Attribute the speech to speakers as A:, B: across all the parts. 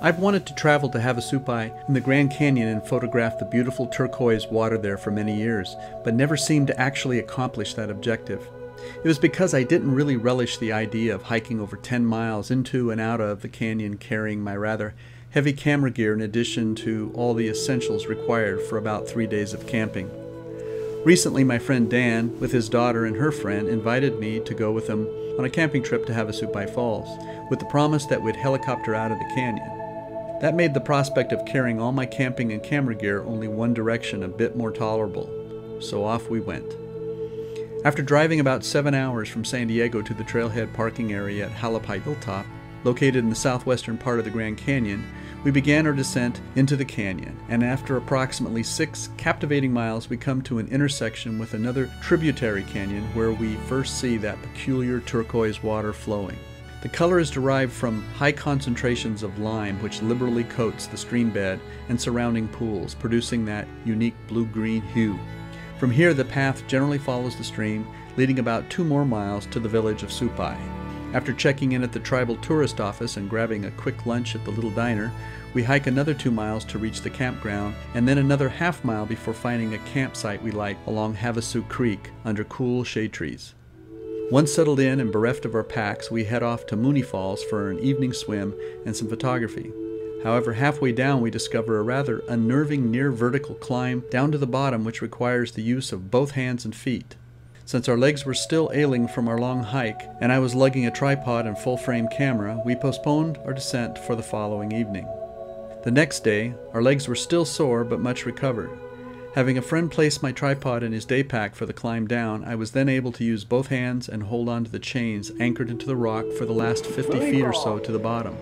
A: I've wanted to travel to Havasupai in the Grand Canyon and photograph the beautiful turquoise water there for many years, but never seemed to actually accomplish that objective. It was because I didn't really relish the idea of hiking over 10 miles into and out of the canyon carrying my rather heavy camera gear in addition to all the essentials required for about 3 days of camping. Recently, my friend Dan, with his daughter and her friend, invited me to go with them on a camping trip to Havasupai Falls, with the promise that we'd helicopter out of the canyon. That made the prospect of carrying all my camping and camera gear only one direction a bit more tolerable, so off we went. After driving about 7 hours from San Diego to the trailhead parking area at Havasupai Hilltop, located in the southwestern part of the Grand Canyon, we began our descent into the canyon, and after approximately 6 captivating miles we come to an intersection with another tributary canyon where we first see that peculiar turquoise water flowing. The color is derived from high concentrations of lime which liberally coats the stream bed and surrounding pools, producing that unique blue-green hue. From here the path generally follows the stream, leading about 2 more miles to the village of Supai. After checking in at the tribal tourist office and grabbing a quick lunch at the little diner, we hike another 2 miles to reach the campground, and then another half mile before finding a campsite we like along Havasu Creek under cool shade trees. Once settled in and bereft of our packs, we head off to Mooney Falls for an evening swim and some photography. However, halfway down we discover a rather unnerving near vertical climb down to the bottom which requires the use of both hands and feet. Since our legs were still ailing from our long hike, and I was lugging a tripod and full-frame camera, we postponed our descent for the following evening. The next day, our legs were still sore but much recovered. Having a friend place my tripod in his day pack for the climb down, I was then able to use both hands and hold on to the chains anchored into the rock for the last 50 feet or so to the bottom.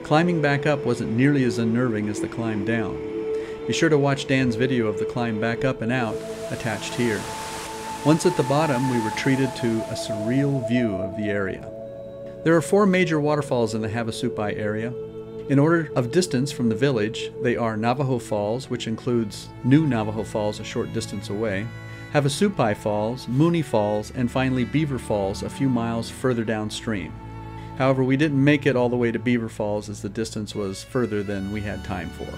A: Climbing back up wasn't nearly as unnerving as the climb down. Be sure to watch Dan's video of the climb back up and out, attached here. Once at the bottom, we were treated to a surreal view of the area. There are 4 major waterfalls in the Havasupai area. In order of distance from the village, they are Navajo Falls, which includes New Navajo Falls a short distance away, Havasupai Falls, Mooney Falls, and finally Beaver Falls a few miles further downstream. However, we didn't make it all the way to Beaver Falls as the distance was further than we had time for.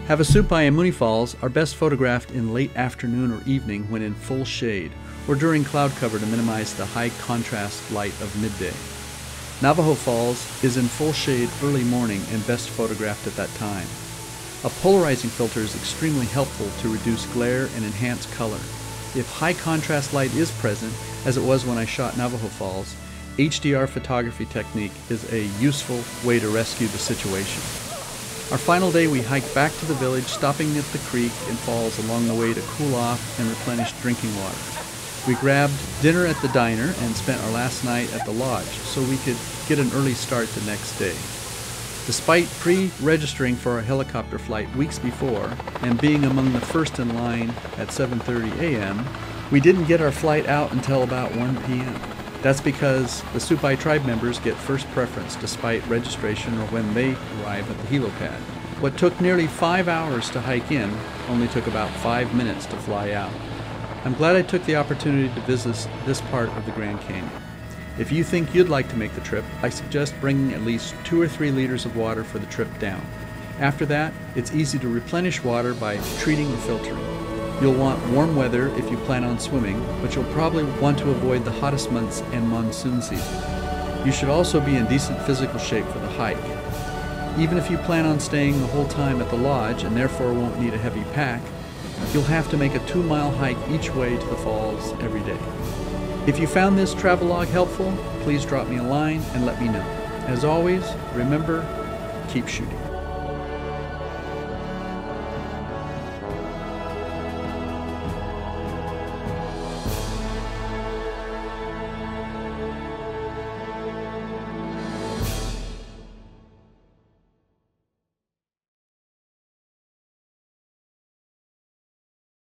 A: Havasupai and Mooney Falls are best photographed in late afternoon or evening when in full shade, or during cloud cover to minimize the high contrast light of midday. Navajo Falls is in full shade early morning and best photographed at that time. A polarizing filter is extremely helpful to reduce glare and enhance color. If high contrast light is present, as it was when I shot Navajo Falls, HDR photography technique is a useful way to rescue the situation. Our final day we hiked back to the village, stopping at the creek and falls along the way to cool off and replenish drinking water. We grabbed dinner at the diner and spent our last night at the lodge so we could get an early start the next day. Despite pre-registering for our helicopter flight weeks before and being among the first in line at 7:30 a.m., we didn't get our flight out until about 1 p.m. That's because the Supai tribe members get first preference despite registration or when they arrive at the helipad. What took nearly 5 hours to hike in only took about 5 minutes to fly out. I'm glad I took the opportunity to visit this part of the Grand Canyon. If you think you'd like to make the trip, I suggest bringing at least 2 or 3 liters of water for the trip down. After that, it's easy to replenish water by treating or filtering. You'll want warm weather if you plan on swimming, but you'll probably want to avoid the hottest months and monsoon season. You should also be in decent physical shape for the hike. Even if you plan on staying the whole time at the lodge and therefore won't need a heavy pack, you'll have to make a 2-mile hike each way to the falls every day. If you found this travelogue helpful, please drop me a line and let me know. As always, remember, keep shooting.